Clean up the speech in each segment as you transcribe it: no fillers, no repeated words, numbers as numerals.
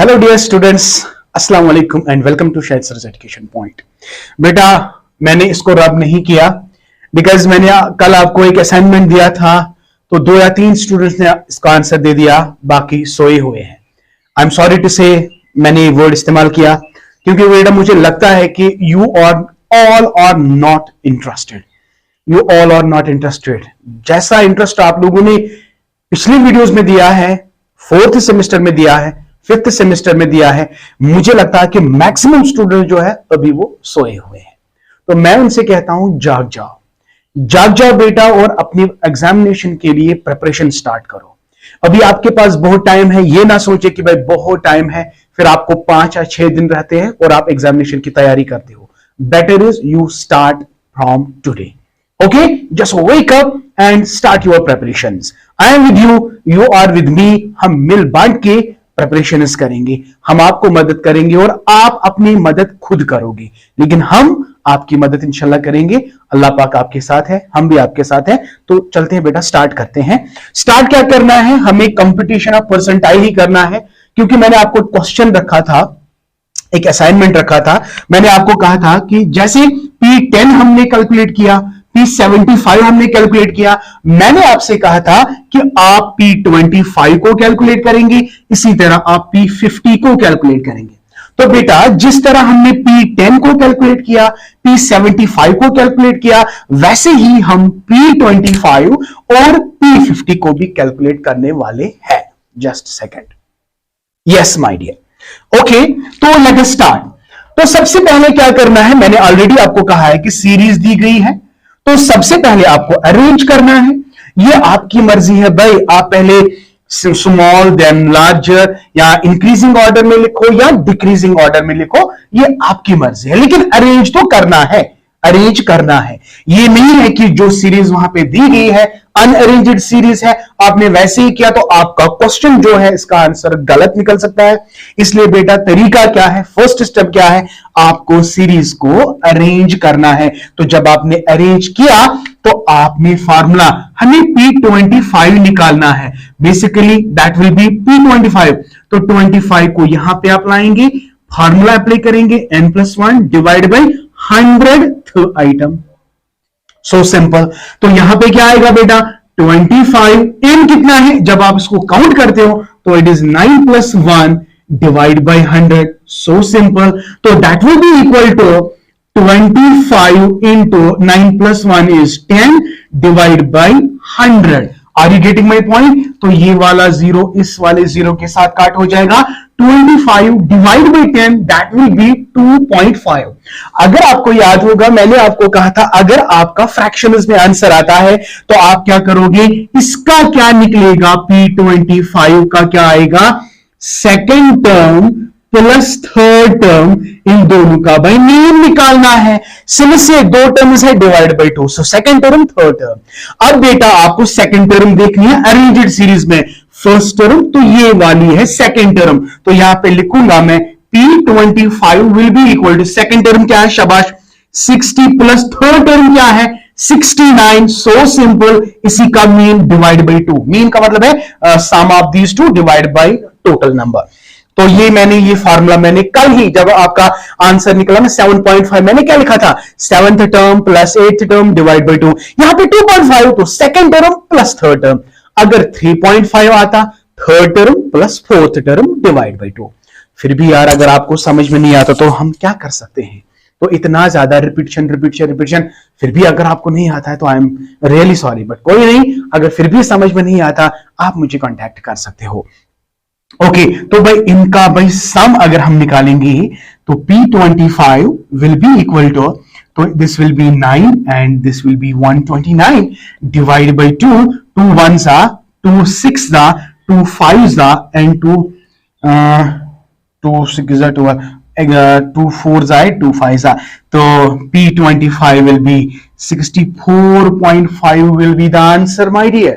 Hello dear students, अस्सलाम वालेकुम and welcome to Shahid sir's education point. बेटा मैंने इसको रब नहीं किया बिकॉज मैंने कल आपको एक असाइनमेंट दिया था तो 2 या 3 स्टूडेंट्स ने इसका आंसर दे दिया, बाकी सोए हुए हैं। आई एम सॉरी टू से मैंने ये वर्ड इस्तेमाल किया क्योंकि बेटा मुझे लगता है कि you all are not interested. You all are not interested. जैसा इंटरेस्ट आप लोगों ने पिछली वीडियोस में दिया है, 4th सेमेस्टर में दिया है, 5th सेमेस्टर में दिया है, मुझे लगता है कि मैक्सिमम स्टूडेंट जो है अभी वो सोए हुए हैं। तो मैं उनसे कहता हूं जाग जाओ, जाग जाओ बेटा और अपनी एग्जामिनेशन के लिए प्रिपरेशन स्टार्ट करो। अभी आपके पास बहुत टाइम है। ये ना सोचे कि भाई बहुत टाइम है फिर आपको 5 या 6 दिन रहते हैं और आप एग्जामिनेशन की तैयारी करते हो। Better is you start from today. Okay, just wake up and start your preparations. I am with you, you are with me. हम मिल बांट के preparations करेंगे, हम आपको मदद करेंगे और आप अपनी मदद खुद करोगे, लेकिन हम आपकी मदद इंशाल्लाह करेंगे। अल्लाह पाक आपके साथ है, हम भी आपके साथ हैं। तो चलते हैं बेटा, स्टार्ट करते हैं। स्टार्ट क्या करना है, हमें कंपटीशन ऑफ परसेंटाइल ही करना है क्योंकि मैंने आपको क्वेश्चन रखा था, एक असाइनमेंट रखा था। मैंने आपको कहा था कि जैसे P10 हमने कैलकुलेट किया, P75 हमने कैलकुलेट किया, मैंने आपसे कहा था कि आप P25 को कैलकुलेट करेंगे, इसी तरह आप P50 को कैलकुलेट करेंगे। तो बेटा जिस तरह हमने P10 को कैलकुलेट किया, P75 को कैलकुलेट किया, वैसे ही हम P25 और P50 को भी कैलकुलेट करने वाले हैं। Just second. Yes my dear. Okay, तो लेट अस स्टार्ट। तो सबसे पहले क्या करना है, मैंने ऑलरेडी आपको कहा है कि सीरीज दी गई है, तो सबसे पहले आपको अरेंज करना है। ये आपकी मर्जी है भाई, आप पहले स्मॉल देन लार्जर या इंक्रीजिंग ऑर्डर में लिखो या डिक्रीजिंग ऑर्डर में लिखो, ये आपकी मर्जी है, लेकिन अरेंज तो करना है, अरेंज करना है। ये नहीं है कि जो सीरीज वहां पे दी गई है अनअरेंज्ड सीरीज है, आपने वैसे ही किया तो आपका क्वेश्चन जो है इसका आंसर गलत निकल सकता है। इसलिए बेटा तरीका क्या है, फर्स्ट स्टेप क्या है, आपको सीरीज को अरेंज करना है। तो जब आपने अरेंज किया तो आपने फार्मूला, हमें P25 निकालना है, basically that will B P25। तो 25 को यहां पे आप लाएंगे, फार्मूला अप्लाई करेंगे, n+1 divide by 100th item. So simple. तो यहां पे क्या आएगा बेटा, 25, n कितना है, जब आप इसको काउंट करते हो तो it is 9+1 divide by 100। So simple. तो that will be equal to 25 into 9+1 is 10 divide by 100। Are you getting my point? तो ये वाला 0 इस वाले 0 के साथ काट हो जाएगा। 25 divide by 10 that will B 2.5। अगर आपको याद होगा, मैंने आपको कहा था अगर आपका फ्रैक्शंस में आंसर आता है तो आप क्या करोगे, इसका क्या निकलेगा, P25 का क्या आएगा, second term plus third term, इन दोनों का भाई मीन निकालना है। सिर्फ से 2 टर्म्स है, divide by 2, so second term third term. अब बेटा आपको सेकेंड टर्म देखनी है अरेंज्ड सीरीज में। फर्स्ट टर्म तो ये वाली है सेकेंड टर्म, तो यहां पे लिखूंगा मैं P25 will be equal to, second term क्या है, शाबाश, 60 प्लस थर्ड टर्म क्या है, 69। So simple. इसी का मीन डिवाइड बाई 2। मीन का मतलब है sum of these two divide by total number. तो ये मैंने ये फार्मूला मैंने कल ही जब आपका आंसर निकला ना 7.5, मैंने क्या लिखा था, 7th term plus 8th term divide by 2। यहां पे 2.5 तो second term plus third term. अगर 3.5 आता, third term plus fourth term divide by 2। फिर भी यार अगर आपको समझ में नहीं आता तो हम क्या कर सकते हैं। तो इतना ज्यादा रिपीटिशन फिर भी अगर आपको नहीं आता है तो I am really sorry, but कोई नहीं, अगर फिर भी समझ में नहीं आता आप मुझे कांटेक्ट कर सकते हो। ओके, तो भाई इनका भाई सम अगर हम निकालेंगे तो P25 will be equal to, तो this will be 9 and this will be 129 divide by 2। 2 1s are 2 6s are 2 5s are and 2 6s are 2 4s are 2 5s are। तो P25 will be 64.5 will be the answer my dear,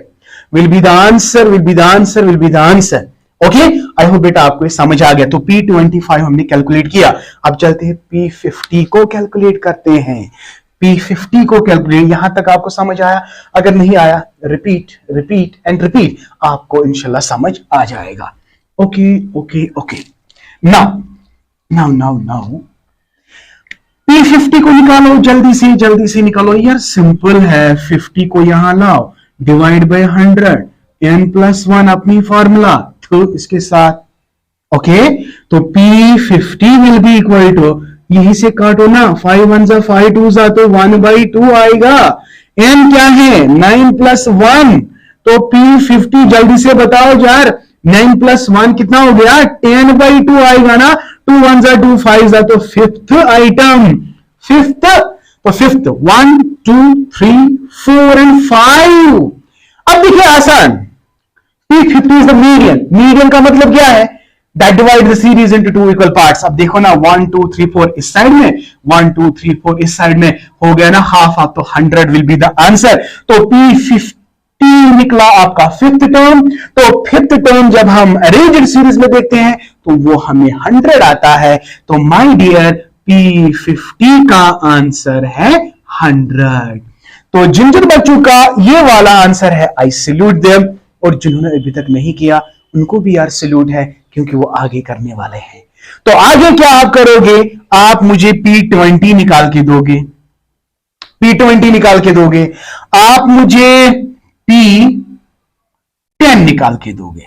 will be the answer, will be the answer, will be the answer। Okay, I hope बेटा आपको समझ आ गया। तो P25 हमने calculate किया, अब चलते हैं P50 को कैलकुलेट करते हैं। P50 को कैलकुलेट, यहां तक आपको समझ आया? अगर नहीं आया रिपीट रिपीट एंड रिपीट, आपको इंशाल्लाह समझ आ जाएगा। Okay okay okay. Now now now now P50 को निकालो, जल्दी से निकालो यार, सिंपल है। 50 को यहां लाओ, डिवाइड बाय 100, n+1 अपनी फॉर्मूला तो इसके साथ, ओके। तो P50 will be equal to, यहीं से काटो ना, 5 1 जा 5 2 जा तो 1/2 आएगा। n क्या है, 9+1, तो P50 जल्दी से बताओ यार, 9+1 कितना हो गया, 10/2 आएगा ना। 2 1 जा 2 5 जा तो फिफ्थ आइटम, फिफ्थ, तो फिफ्थ 1 2 3 4 एंड 5। अब देखिए आसान, P50 is the median. Median का मतलब क्या है, that divide the series into 2 equal parts. अब देखो ना, 1 2 3 4 इस साइड में, 1 2 3 4 इस साइड में, हो गया ना हाफ हाफ, तो 100 विल बी द आंसर। तो P50 निकला आपका फिफ्थ टर्म। तो फिफ्थ टर्म जब हम अरेंज्ड सीरीज में देखते हैं तो वो हमें 100 आता है। तो माय डियर, P50 का आंसर है 100। तो जिन जिन बच्चों का ये वाला आंसर है, आई सैल्यूट देम, और जिन्होंने अभी तक नहीं किया उनको भी यार सैल्यूट है, क्योंकि वो आगे करने वाले हैं। तो आगे क्या आप करोगे, आप मुझे P20 निकाल के दोगे, P20 निकाल के दोगे, आप मुझे P10 निकाल के दोगे।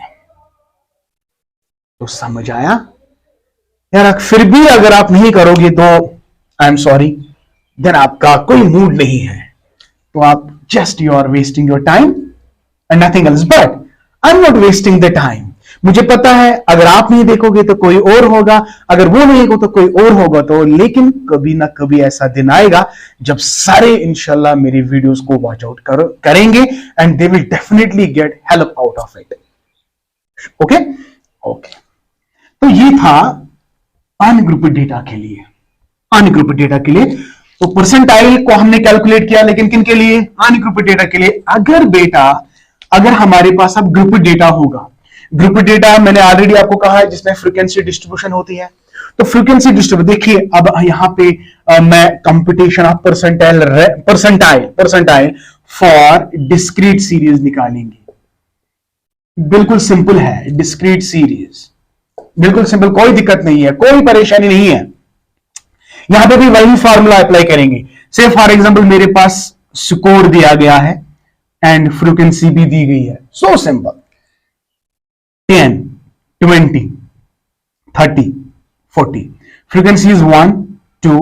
तो समझ आया यार। फिर भी अगर आप नहीं करोगे तो आई एम सॉरी, देन आपका कोई मूड नहीं है, तो आप just you are wasting your time and nothing else. But I am not wasting the time. मुझे पता है अगर आप नहीं देखोगे तो कोई और होगा, अगर वो नहीं होगा तो कोई और होगा। तो लेकिन कभी ना कभी ऐसा दिन आएगा जब सारे इंशाल्लाह मेरी वीडियोस को वॉच आउट करेंगे and they will definitely get help out of it. Okay okay, तो ये था अनग्रुप्ड डेटा के लिए। अनग्रुप्ड डेटा के लिए तो परसेंटाइल को हमने कैलकुलेट किया, लेकिन किन के लिए, अनग्रुप्ड डेटा के लिए। अगर बेटा, अगर हमारे पास अब ग्रुप डेटा होगा, ग्रुप डेटा मैंने ऑलरेडी आपको कहा है जिसमें फ्रीक्वेंसी डिस्ट्रीब्यूशन होती है। तो फ्रीक्वेंसी डिस्ट्रीब्यूशन देखिए, अब यहां पे मैं computation of percentile for discrete series निकालेंगे। बिल्कुल सिंपल है, डिस्क्रीट सीरीज बिल्कुल सिंपल, कोई दिक्कत नहीं है, कोई परेशानी नहीं है। यहां पे भी वही फॉर्मूला अप्लाई करेंगे। से फॉर एग्जांपल मेरे पास स्कोर दिया गया है एंड फ्रीक्वेंसी भी दी गई है। So simple, 10 20 30 40, frequency is 1 2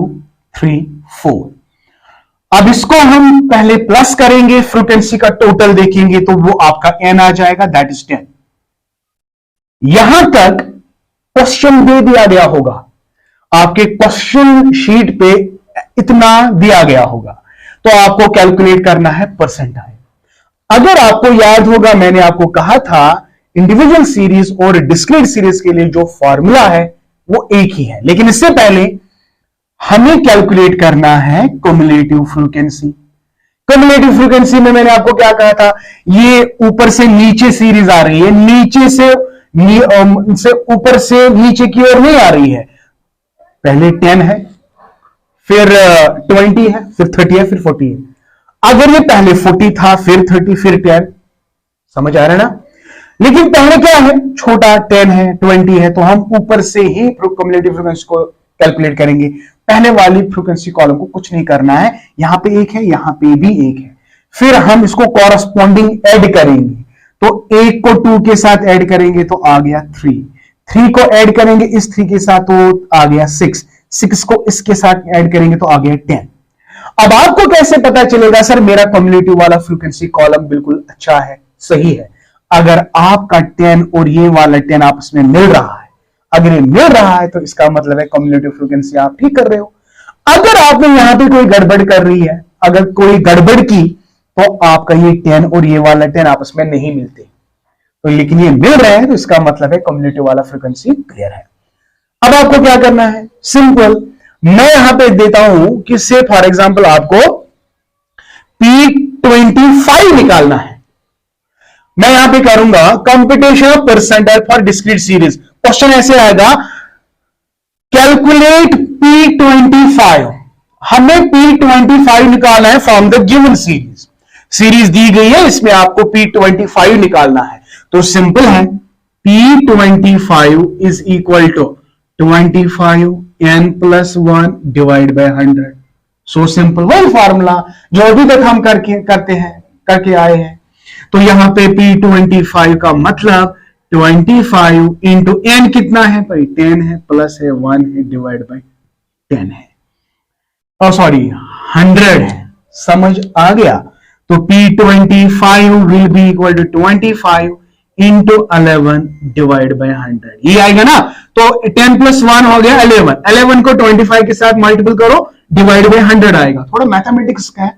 3 4। अब इसको हम पहले प्लस करेंगे, फ्रीक्वेंसी का टोटल देखेंगे तो वो आपका n आ जाएगा, दैट इज 10। यहां तक क्वेश्चन दे दिया गया होगा, आपके क्वेश्चन शीट पे इतना दिया गया होगा, तो आपको कैलकुलेट करना है परसेंटाइल। अगर आपको याद होगा, मैंने आपको कहा था इंडिविजुअल सीरीज और डिस्क्रीट सीरीज के लिए जो फॉर्मूला है वो एक ही है, लेकिन इससे पहले हमें कैलकुलेट करना है क्युमुलेटिव फ्रीक्वेंसी। क्युमुलेटिव फ्रीक्वेंसी में मैंने आपको क्या कहा था, ये ऊपर से नीचे सीरीज आ रही है, नीचे से ऊपर से नीचे की ओर नहीं आ रही है। पहले 10 है, फिर 20 है, फिर 30 है, फिर 40 है। अगर ये पहले 40 था, फिर 30, फिर 10, समझ आ रहा है ना। लेकिन पहले क्या है, छोटा 10 है, 20 है, तो हम ऊपर से ही क्युमुलेटिव फ्रीक्वेंसी को कैलकुलेट करेंगे। पहले वाली फ्रीक्वेंसी कॉलम को कुछ नहीं करना है, यहां पे एक है, यहां पे भी एक है। फिर हम इसको कॉरस्पॉन्डिंग ऐड करेंगे, तो 1 को 2 के साथ ऐड करेंगे तो आ गया 3, 3 को ऐड करेंगे इस 3 के साथ तो आ गया 6, 6 को इसके साथ ऐड करेंगे तो आ गया 10। अब आपको कैसे पता चलेगा सर मेरा क्युमुलेटिव वाला फ्रीक्वेंसी कॉलम बिल्कुल अच्छा है, सही है? अगर आपका 10 और ये वाला 10 आपस में मिल रहा है, अगर ये मिल रहा है तो इसका मतलब है क्युमुलेटिव फ्रीक्वेंसी आप ठीक कर रहे हो। अगर आपने यहां पे कोई गड़बड़ कर रही है, अगर कोई गड़बड़ की, तो आपका ये 10 और ये वाला 10 आपस में नहीं मिलते, तो लेकिन ये मिल रहे हैं तो इसका मतलब है क्युमुलेटिव वाला फ्रीक्वेंसी क्लियर है। अब आपको क्या करना है, सिंपल, मैं यहां पे देता हूं कि से फॉर एग्जांपल आपको P25 निकालना है। मैं यहां पे करूंगा computation of percentile for discrete series. Question ऐसे आएगा, कैलकुलेट P25। हमें P25 निकालना है from the given series. Series दी गई है, इसमें आपको P25 निकालना है। तो सिंपल है, P25 is equal to 25 n plus 1 divide by 100। So simple, वही फॉर्मूला जो अभी तक हम करके आए हैं। तो यहां पे P25 का मतलब 25 इंटू एन कितना है भाई, 10 है, प्लस है 1 है, डिवाइड बाय 10 है, और सॉरी 100 है। समझ आ गया? तो P25 will be equal to 25 into 11 divide by 100, ये आएगा ना। तो 10 प्लस 1 हो गया 11, 11 को 25 के साथ मल्टीपल करो, डिवाइड बाय 100 आएगा। थोड़ा मैथमेटिक्स का है,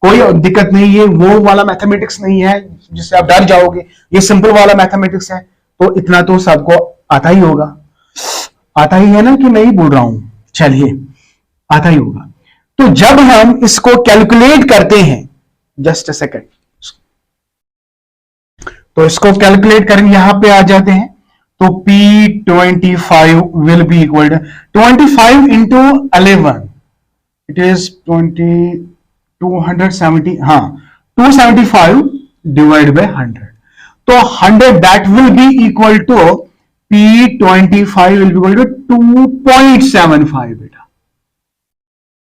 कोई दिक्कत नहीं है, वो वाला मैथमेटिक्स नहीं है जिससे आप डर जाओगे, ये सिंपल वाला मैथमेटिक्स है। तो इतना तो सबको आता ही होगा, आता ही है ना कि मैं ही बोल रहा हूं? चलिए, आता ही होगा। तो जब हम इसको कैलकुलेट करते हैं, जस्ट अ सेकेंड, तो इसको कैलकुलेट करेंगे, यहां पे आ जाते हैं। तो P25 will be equal to 25 into 11, it is 270, हाँ 275 डिवाइड बाय 100। तो 100 that will be equal to P25 will be equal to 2.75 बेटा।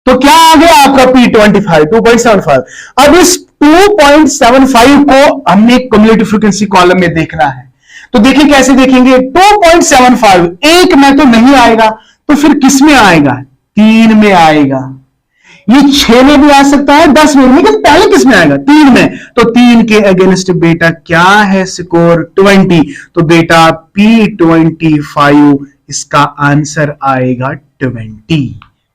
तो क्या आ गया आपका P25 2.75। अब इस 2.75 को हमने क्युमुलेटिव फ्रीक्वेंसी कॉलम में देखना है। तो देखिए कैसे देखेंगे, 2.75 एक में तो नहीं आएगा, तो फिर किस में आएगा? 3 में आएगा। ये 6 में भी आ सकता है, 10 में, लेकिन पहले किस में आएगा? 3 में। तो 3 के अगेंस्ट बेटा क्या है स्कोर? 20। तो बेटा P25 इसका आंसर आएगा 20।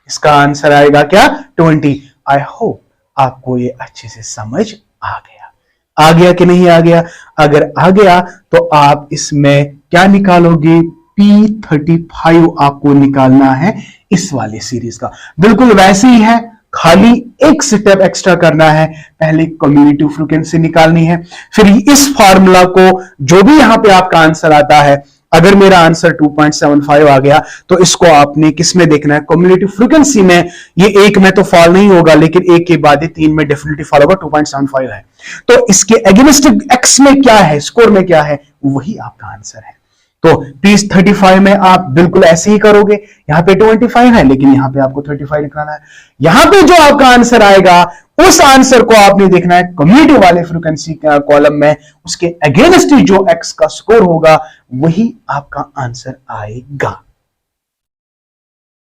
इसका आंसर आएगा क्या? 20। आई होप आपको ये अच्छे से समझ आ गया। आ गया कि नहीं आ गया? अगर आ गया तो आप इसमें क्या निकालोगे? P35 आपको निकालना है इस वाले सीरीज का। बिल्कुल वैसे ही है, खाली एक स्टेप एक्स्ट्रा करना है। पहले कम्युलेटिव फ्रीक्वेंसी निकालनी है, फिर इस फॉर्मूला को जो भी यहां पे आपका आंसर आता है, अगर मेरा आंसर 2.75 आ गया तो इसको आपने किस में देखना है? कम्युलेटिव फ्रीक्वेंसी में। ये एक में तो फॉल नहीं होगा, लेकिन एक के बाद 3 में डेफिनेटली फॉल होगा। 2.75 है, तो इसके अगेंस्ट एक्स में क्या है, स्कोर में क्या है, वही आपका आंसर है। तो P35 में आप बिल्कुल ऐसे ही करोगे। यहां पे 25 है, लेकिन यहां पे आपको 35 निकालना है। यहां पे जो आपका आंसर आएगा, उस आंसर को आपने देखना है कम्युलेटिव वाले फ्रीक्वेंसी कॉलम में, उसके अगेंस्ट जो एक्स का स्कोर होगा वही आपका आंसर आएगा।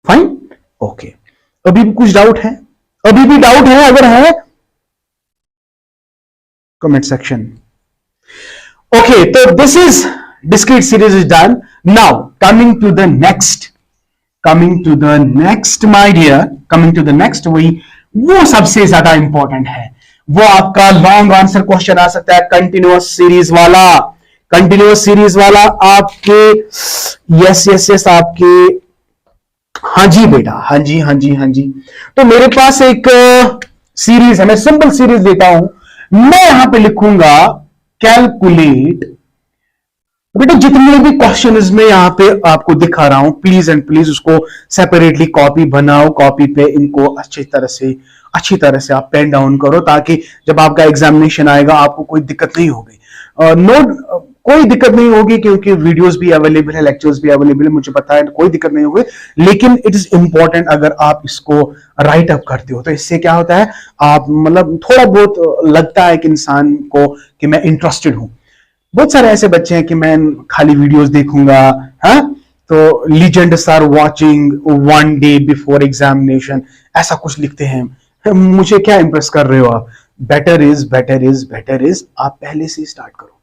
Fine, okay. अभी भी कुछ डाउट है? अभी भी डाउट है? अगर है कमेंट सेक्शन। ओके, तो this is discrete series is done. Now coming to the next my dear, coming to the next, वही वो सबसे ज्यादा इंपॉर्टेंट है। वो आपका लॉन्ग आंसर क्वेश्चन आ सकता है, कंटिन्यूअस सीरीज वाला आपके यस आपके, हाँ जी बेटा, हाँ जी। तो मेरे पास एक सीरीज है, मैं सिंपल सीरीज देता हूं। मैं यहां पे लिखूंगा कैलकुलेट। बेटा जितने भी क्वेश्चन मैं यहां पे आपको दिखा रहा हूं, प्लीज एंड प्लीज उसको सेपरेटली कॉपी बनाओ, कॉपी पे इनको अच्छी तरह से आप पेन डाउन करो, ताकि जब आपका एग्जामिनेशन आएगा आपको कोई दिक्कत नहीं होगी। कोई दिक्कत नहीं होगी, क्योंकि वीडियोस भी अवेलेबल है, लेक्चर्स भी अवेलेबल है, मुझे पता है, कोई दिक्कत नहीं होगी। लेकिन इट इज इंपॉर्टेंट अगर आप इसको राइट अप करते हो, तो इससे क्या होता है, आप मतलब थोड़ा बहुत लगता है कि इंसान को कि मैं इंटरेस्टेड हूं। बहुत सारे ऐसे बच्चे हैं कि मैं खाली वीडियोस देखूंगा, हाँ, तो legends are watching 1 day before examination, ऐसा कुछ लिखते हैं। मुझे क्या इंप्रेस कर रहे हो आप? बेटर इज आप पहले से स्टार्ट करो।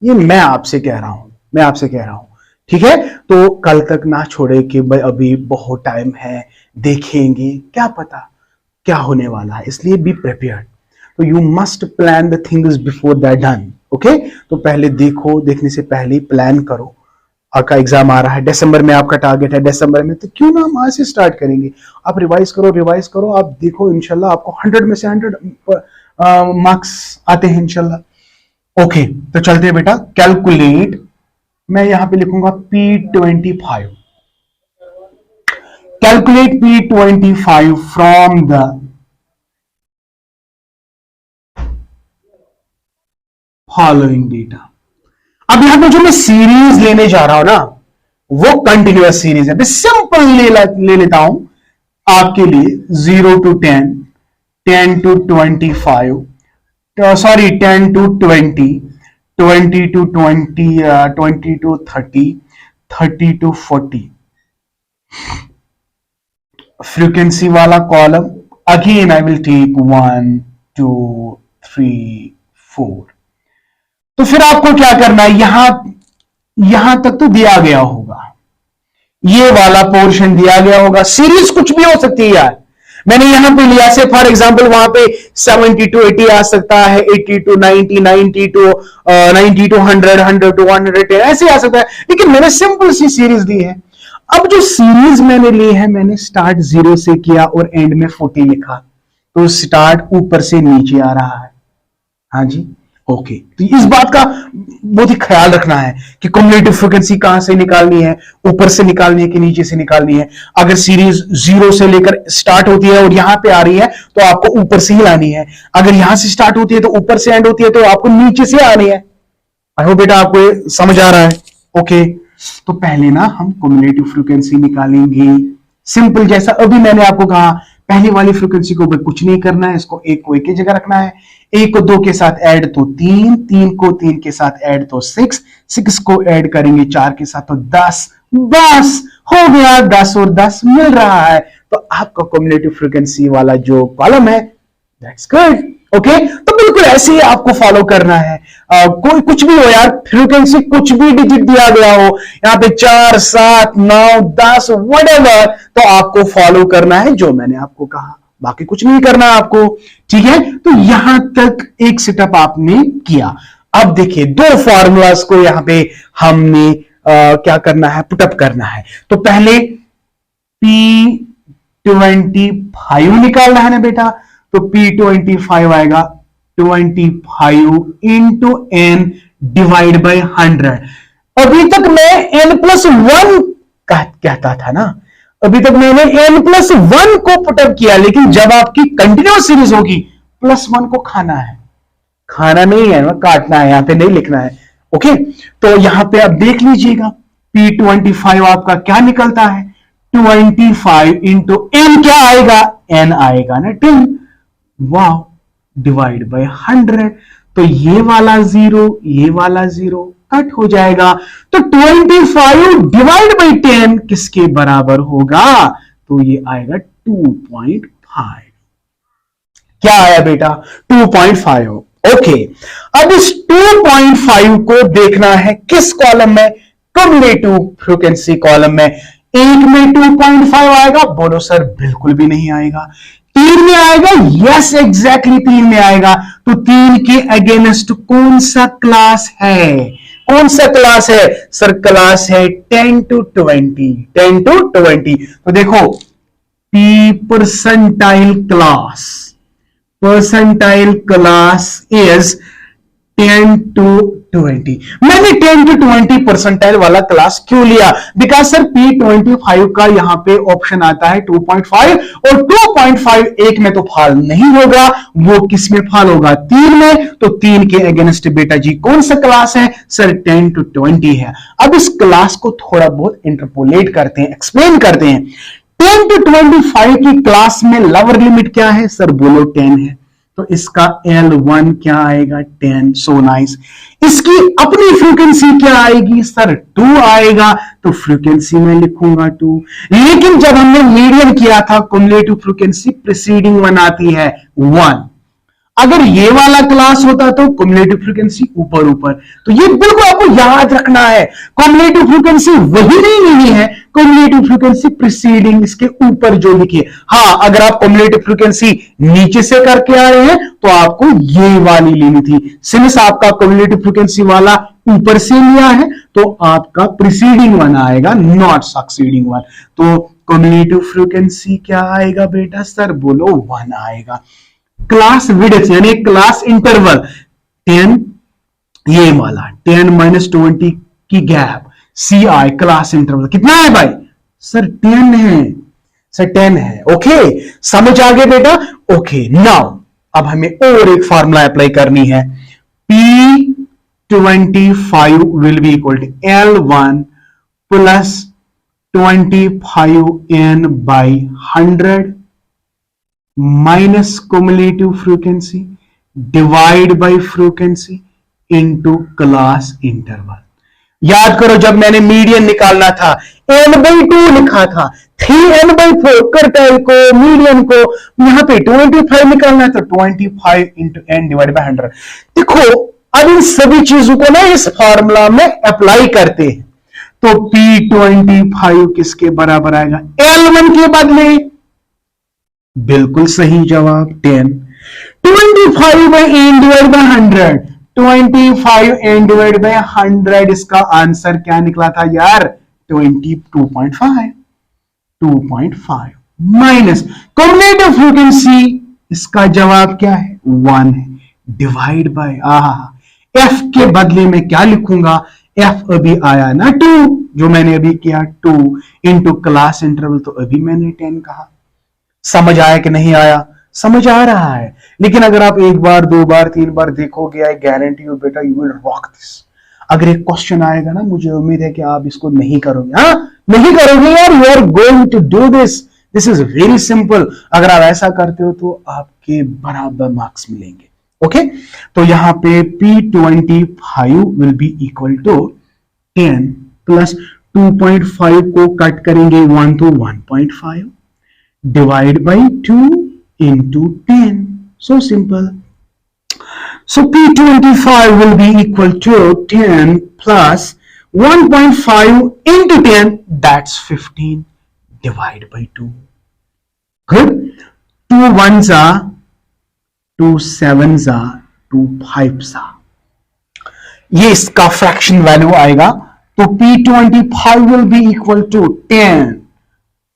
ये मैं आपसे कह रहा हूं, ठीक है? तो कल तक ना छोड़े कि भाई अभी बहुत टाइम है, देखेंगे, क्या पता क्या होने वाला है, इसलिए बी प्रिपेयर्ड। तो you must plan the things before that done, okay? तो पहले देखो, देखने से पहले प्लान करो। आपका एग्जाम आ रहा है दिसंबर में, आपका टारगेट है दिसंबर में, तो क्यों ना हम आज से स्टार्ट करेंगे। आप रिवाइज करो, आप देखो, इंशाल्लाह आपको 100 में से 100 मार्क्स आते हैं इंशाल्लाह। ओके, तो चलते हैं बेटा। कैलकुलेट, मैं यहां पे लिखूंगा P25। Calculate P25 from the following data. अब यहां पे जो मैं सीरीज लेने जा रहा हूं ना, वो कंटिन्यूअस सीरीज है। सिंपल ले लेता हूं आपके लिए, 0 to 10, 10 to 25, sorry 10 to 20, 20 to 20, 20 to 30, 30 to 40। Frequency वाला column again I will take 1 2 3 4। तो फिर आपको क्या करना है, यहां तक तो दिया गया होगा, ये वाला पोर्शन दिया गया होगा। सीरीज कुछ भी हो सकती है यार, मैंने यहां पे लिया से फॉर एग्जांपल वहां पे 70 to 80 आ सकता है, 80 to 90, 90 to 90 to 100, 100 to 110 ऐसे आ सकता है, लेकिन मैंने सिंपल सी सीरीज ली है। अब जो सीरीज मैंने ली है, मैंने स्टार्ट 0 से किया और एंड में 40 लिखा, तो स्टार्ट ऊपर से नीचे आ रहा है। हाँ जी, ओके। तो इस बात का बहुत ही ख्याल रखना है कि कम्युलेटिव फ्रीक्वेंसी कहां से निकालनी है, ऊपर से निकालनी है कि नीचे से निकालनी है। अगर सीरीज 0 से लेकर स्टार्ट होती है और यहां पे आ रही है तो आपको ऊपर से ही लानी है, अगर यहां से स्टार्ट होती है तो ऊपर से एंड होती है तो आपको नीचे से आनी है। आई होप बेटा आपको समझ आ रहा है। ओके, तो पहले ना हम कम्युलेटिव फ्रीक्वेंसी निकालेंगे, सिंपल जैसा अभी मैंने आपको कहा। पहली वाली फ्रीक्वेंसी को कुछ नहीं करना है, इसको एक को एक की जगह रखना है। एक को 2 के साथ ऐड तो 3, 3 को 3 के साथ ऐड तो 6, 6 को ऐड करेंगे 4 के साथ तो 10, बस हो गया, 10 और 10 मिल रहा है। तो आपका कम्युलेटिव फ्रीक्वेंसी वाला जो कॉलम है, दैट्स गुड। ओके, तो बिल्कुल ऐसे ही आपको फॉलो करना है। कोई कुछ भी हो यार, फ्रीक्वेंसी कुछ भी डिजिट दिया गया हो, यहाँ पे 4, 7, 9, 10 व्हाटएवर, तो आपको फॉलो करना है जो मैंने आपको कहा, बाकी कुछ नहीं करना है आपको। ठीक है, तो यहां तक एक सेटअप आपने किया। अब देखिए, 2 फॉर्मूलाज को यहां पे हमने क्या करना है, पुटअप करना है। तो पहले P25 निकालना है ना बेटा, तो P25 आएगा 25 इंटू n डिवाइड बाई 100। अभी तक मैं n+1 कहता था ना, अभी तक मैंने n+1 को पुटअप किया, लेकिन जब आपकी कंटिन्यूअस सीरीज होगी +1 को खाना है, खाना नहीं है ना, काटना है, यहां पे नहीं लिखना है। ओके, तो यहां पे आप देख लीजिएगा P25 आपका क्या निकलता है, 25 इंटू n क्या आएगा, n आएगा ना 10, वाह, डिवाइड बाय 100। तो ये वाला 0, ये वाला 0 कट हो जाएगा, तो 25 डिवाइड बाई 10 किसके बराबर होगा, तो ये आएगा 2.5। क्या आया बेटा, 2.5। ओके, अब इस 2.5 को देखना है किस कॉलम में, कम्युलेटिव फ्रीक्वेंसी कॉलम में। एक में 2.5 आएगा, बोलो सर बिल्कुल भी नहीं आएगा। 3 में आएगा, यस एग्जैक्टली 3 में आएगा। तो 3 के अगेंस्ट कौन सा क्लास है, कौन सा क्लास है सर, क्लास है 10 to 20, 10 to 20। तो देखो, P percentile class is 10 to 20। मैंने 10 to 20 परसेंटाइल वाला क्लास क्यों लिया, बिकॉज सर P25 का यहां पे ऑप्शन आता है 2.5, और 2.5 एक में तो फॉल नहीं होगा, वो किस में फॉल होगा, 3 में। तो 3 के अगेंस्ट बेटा जी कौन सा क्लास है सर, 10 to 20 है। अब इस क्लास को थोड़ा बहुत इंटरपोलेट करते हैं, एक्सप्लेन करते हैं। 10 to 25 की क्लास में लोअर लिमिट क्या है सर, बोलो 10 है, तो इसका L1 क्या आएगा, 10। So nice. इसकी अपनी फ्रीक्वेंसी क्या आएगी सर, 2 आएगा, तो फ्रीक्वेंसी में लिखूंगा 2। लेकिन जब हमने मीडियन किया था, कम्युलेटिव फ्रीक्वेंसी प्रीसीडिंग 1 आती है 1। अगर ये वाला क्लास होता तो कम्युलेटिव फ्रीक्वेंसी ऊपर ऊपर। तो ये बिल्कुल आपको याद रखना है, कम्युलेटिव फ्रीक्वेंसी वही नहीं है, कम्युलेटिव फ्रीक्वेंसी प्रीसीडिंग इसके ऊपर जो लिखी है। हाँ, अगर आप कम्युलेटिव फ्रीक्वेंसी नीचे से करके आ रहे हैं तो आपको ये वाली लेनी थी। सिंस आपका कम्युलेटिव फ्रीक्वेंसी वाला ऊपर से लिया है तो आपका प्रीसीडिंग 1 आएगा, नॉट सक्सीडिंग 1। तो कम्युलेटिव फ्रीक्वेंसी क्या आएगा बेटा सर, बोलो 1 आएगा। क्लास विड्थ यानी क्लास इंटरवल 10, ये वाला 10 - 20 की गैप, CI क्लास इंटरवल कितना है भाई सर, 10 है सर, 10 है। ओके, समझ आ गया बेटा। ओके, नाउ अब हमें और एक फॉर्मूला अप्लाई करनी है। P25 will be equal to L1 plus 25n by 100 minus cumulative frequency divide by frequency into class interval. याद करो जब मैंने मीडियन निकालना था n/2 लिखा था, 3n/4 क्वार्टाइल को मीडियन को, यहां पे 25 निकालना है तो 25 इंटू n डिवाइड बाई 100। देखो अब इन सभी चीजों को ना इस फॉर्मूला में अप्लाई करते हैं तो P25 किसके बराबर आएगा? L1 के बदले बिल्कुल सही जवाब 10। 25 by n divide by 100, 25 n divide by 100 इसका आंसर क्या निकला था यार? 22.5 माइनस कम्युलेटिव फ्रीक्वेंसी, इसका जवाब क्या है? 1 है, डिवाइड बाय f के बदले में क्या लिखूंगा? f अभी आया ना 2, जो मैंने अभी किया 2 इंटू क्लास इंटरवल, तो अभी मैंने 10 कहा। समझ आया कि नहीं आया? समझ आ रहा है। लेकिन अगर आप एक बार, दो बार, तीन बार देखोगे, आई गारंटी यू बेटा यू विल रॉक दिस। अगर एक क्वेश्चन आएगा ना, मुझे उम्मीद है कि आप इसको नहीं करोगे। हाँ नहीं करोगे यार, you are going to do this, this is very simple. अगर आप ऐसा करते हो तो आपके बराबर मार्क्स मिलेंगे। ओके तो यहां पे P25 will be equal to 10 plus 2.5 को कट करेंगे 1 तो 1.5 divide by 2 into 10. So simple. So P25 will be equal to 10 plus 1.5 into 10, that's 15 divided by 2. Good. 2 ones are, 2 sevens are, 2 fives are. ये इसका fraction value आएगा तो P25 will be equal to 10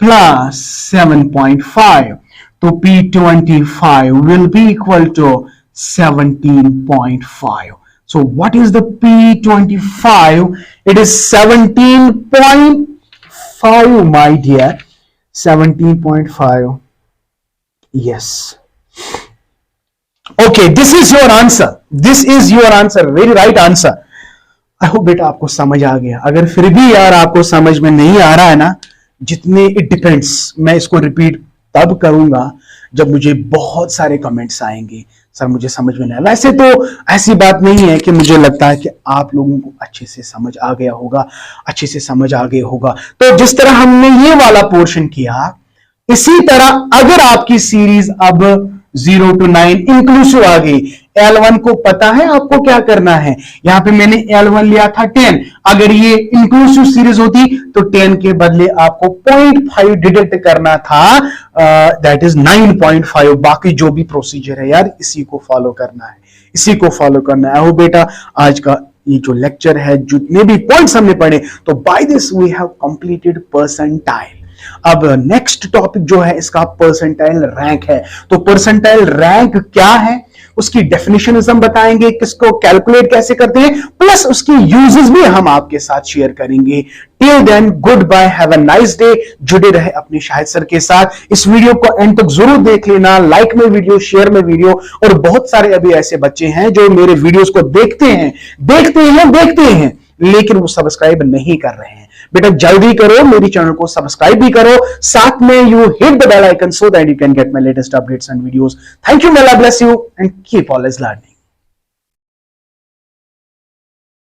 plus 7.5. तो P25 will be equal to 17.5. So what is the P25? It is 17.5 my dear, 17.5. Yes. Okay, this is your answer. This is your answer. Very right answer. I hope बेटा आपको समझ आ गया। अगर फिर भी यार आपको समझ में नहीं आ रहा है ना, जितने इट डिपेंड्स, मैं इसको रिपीट तब करूंगा जब मुझे बहुत सारे कमेंट्स आएंगे, सर मुझे समझ में नहीं आया। वैसे तो ऐसी बात नहीं है कि मुझे लगता है कि आप लोगों को अच्छे से समझ आ गया होगा, अच्छे से समझ आ गया होगा। तो जिस तरह हमने ये वाला पोर्शन किया, इसी तरह अगर आपकी सीरीज अब 0 to 9 इंक्लूसिव आ गई, L1 को पता है आपको क्या करना है। यहां पे मैंने L1 लिया था 10, अगर ये इंक्लूसिव सीरीज होती तो 10 के बदले आपको 0.5 डिडक्ट करना था, दैट इज 9.5। बाकी जो भी प्रोसीजर है यार इसी को फॉलो करना है, इसी को फॉलो करना है। बेटा आज का ये जो लेक्चर है, जितने भी पॉइंट्स हमने पढ़े, तो by this we have completed percentile. अब नेक्स्ट टॉपिक जो है इसका परसेंटाइल रैंक है। तो परसेंटाइल रैंक क्या है, उसकी डेफिनेशन हम बताएंगे, किसको कैलकुलेट कैसे करते हैं, प्लस उसकी यूजेस भी हम आपके साथ शेयर करेंगे। Till then good bye, have a nice day. जुड़े रहे अपने शाहिद सर के साथ। इस वीडियो को एंड तक जरूर देख लेना, लाइक में वीडियो, शेयर में वीडियो। और बहुत सारे अभी ऐसे बच्चे हैं जो मेरे वीडियोस को देखते हैं लेकिन वो सब्सक्राइब नहीं कर रहे हैं। बेटा जल्दी करो, मेरी चैनल को सब्सक्राइब भी करो, साथ में you hit the bell icon so that you can get my latest updates and videos. Thank you, may Allah bless you and keep always learning.